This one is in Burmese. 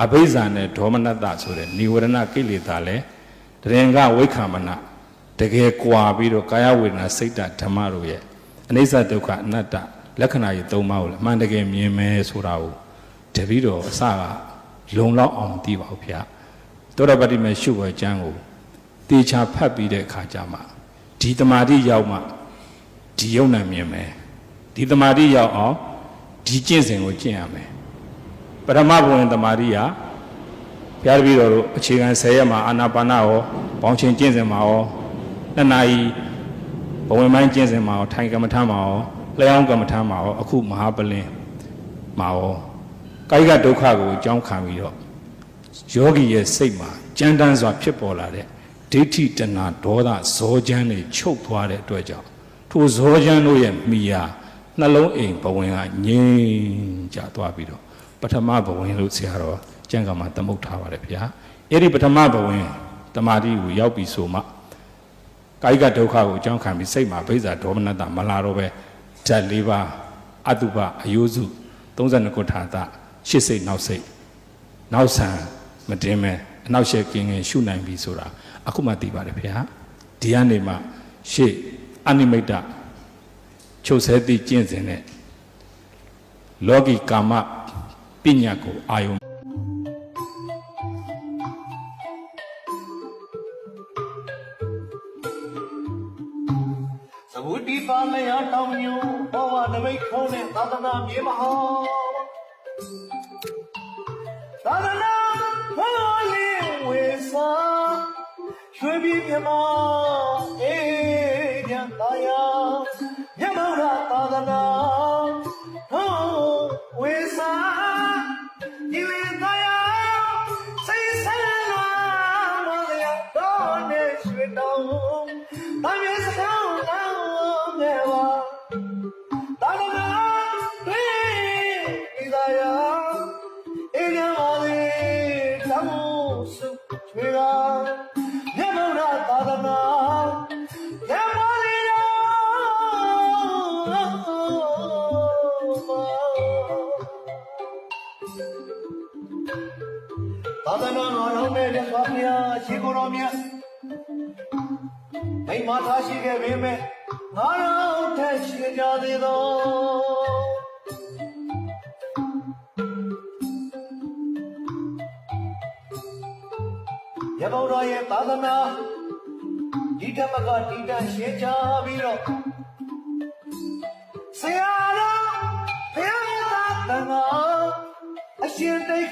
အဘိဇာနဲ့ဒေါမနတဆိုတဲ့និဝရဏကိလေသာလဲတရင်ကဝိခမနတကယ်ကွာပြီးတော့ကာယဝေဒနာစိတ်ဓမ္မတို့ရဲ့အနိစ္စဒုက္ခအနတ္တလက္ခဏာကြီး၃ပါးကိုလည်းအမှန်တကယ်မြင်မယ်ဆိုတာကိုတပည့်တော်အစကလုံလောက်အောင်သိပါဘူးဗျာသောတာပတ္တိမေရှုဝဲကျမ်းကိုတေချာဖတ်ပြီးတဲ့အခါကျမှဒီတမာတိရောက်မှဒီယုံနာမြင်မယ်ဒီတမာတိရောက်အောင်ဒီကျင့်စဉ်ကိုကျင့်ရမယ်ပထမဘဝင်တမာတိကဘုရားတပည့်တော်တို့အခြေခံ10ရက်မှာအာနာပါနရောပေါင်းချင်းကျင့်စဉ်မှာရော2နာရီဘဝင်ပိုင်းကျင့်စဉ်မှာရောထိုင်ကမ္မထမ်းမှာရောလျှောင်းကမ္မထမ်းမှာရောအခုမဟာပလင်မှာရောကာယကဒုက္ခကိုအကြောင်းခံပြီးတော့ယောဂီရဲ့စိတ်မှာကြမ်းတမ်းစွာဖြစ်ပေါ်လာတဲ့ဒိဋ္ဌိတဏှာဒေါသဇောချမ်းတွေချုပ်သွားတဲ့အတွက်ကြောင့်ထိုဇောချမ်းတို့ရဲ့မိယာနှလုံးအိမ်ဘဝင်ကငြိမ်ကြသွားပြီးတော့ပထမဘဝင်လို့ဆရာတော်ကျမ်းဂန်မှာသမုတ်ထားပါတယ်ဗျာအဲ့ဒီပထမဘဝင်တမာတိကိုရောက်ပြီဆိုမှကာယကဒုက္ခကိုအကြောင်းခံပြီးစိတ်မှာဘိဇာဒေါမနတမလာတော့ပဲဓာတ်၄ပါးအတုပအယုစု32ခုထာတာရှစ်စိတ်နောက်စိတ်နောက်ဆံမတင်မဲ့အနောက်ရှက်ကင်းကင်းရှုနိုင်ပြီဆိုတာအခုမှသိပါတယ်ဗျာဒီကနေမှရှေ့အနိမိတ်တချုပ်ဆဲသည့်ကျင့်စဉ်နဲ့လောကီကာမပညာကိုအာယုံသဝတိပါလျာတောင်ညိုဘောဝနမိတ်ခေါင်းနဲ့သာသနာမြေမဟောသာသနာဘောလေးဝေစာရွှေပြည်မြမအေးညသာယာမြမောရသာသနာဟောဝေစာဒီဝေသာယာစိတ်ဆန်းလာမောရတော်နဲ့ရွှေတောင်တမ်းမြေစကောင်းလာငယ်ပါသာသနာတွေဒီသာယာအေးညပါလေတမှုစုချွေကမြတ်ဗုဒ္ဓသာသနာရပါလေသာသနာတော်နဲ့လက်ပါဗျာရှိကိုတော်မြတ်မိမထားရှိခဲ့ပေမဲ့ငါတို့ထက်ရှိကြသေးသောရဘောတော်ရဲ့သာသနာဒီဓမ္မကတည်တံ့ရှင်းကြပြီးတော့ဆရာတော်ဘုရားသာသနာအရှင်တိတ်